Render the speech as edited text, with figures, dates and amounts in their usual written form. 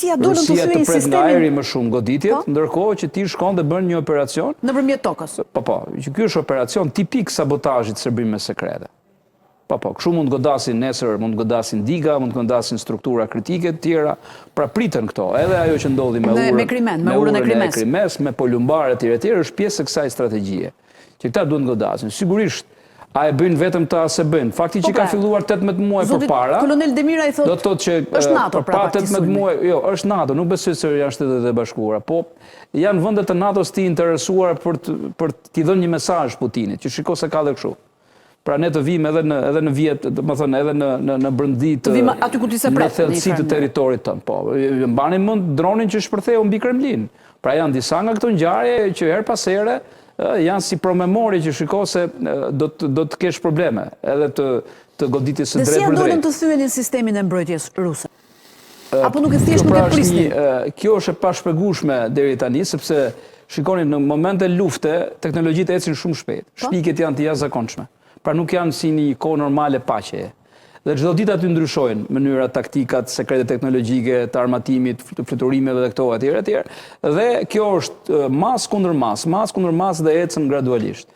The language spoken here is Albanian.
Rusia dolën të thyej Rusia të pret nga sistemin... ajri më shumë goditjet, ndërkohë që ti shkon dhe bën një operacion... Nëpërmjet tokës. Po, që ky është operacion tipik sabotazhit serbime sekrete. Po, kështu mund të godasin nesër, mund të godasin diga, mund të godasin struktura kritike të tjera, pra pritën këto. Edhe ajo që ndodhi me urën e Krimes, me Polumbar etj. Është pjesë e kësaj strategjie. Që këta duhet të godasin. Sigurisht, a e bëjnë vetëm ta se bëjnë. Fakti që ka filluar 18 muaj përpara. Kolonel Demira i thotë, do të thotë që është NATO pra 18 muaj, jo, është NATO, nuk besoj se janë Shtetet e Bashkuara, po janë vendet e NATO-s të interesuar për t'i dhënë një mesazh Putinit, që shiko se ka dhe kështu. Pra ne të vim edhe në vjet, më thënë, edhe në brëndi të në thellësi të territorit tonë. Po, mbani mend dronin që shpërtheu mbi Kremlin. Pra janë disa nga këto ngjarje që her pas here janë si promemori që shiko se do të kesh probleme edhe të goditjes së drejtë për drejtë. Dhe si dolën të thyenin sistemin e mbrojtjes ruse? Apo nuk e thjesht nuk e prisnin? Kjo është e pashpjegueshme deri tani, sepse shikoni në momente lufte teknologjitë ecin shumë shpejt. Shpikjet janë të jashtëzakonshme. Pra nuk janë si një kohë normale paqeje. Dhe çdo ditë aty ndryshojnë mënyra, taktikat, sekrete teknologjike, të armatimit, të fluturimeve dhe këto etj. Dhe kjo është mas kundër mas dhe ecën gradualisht.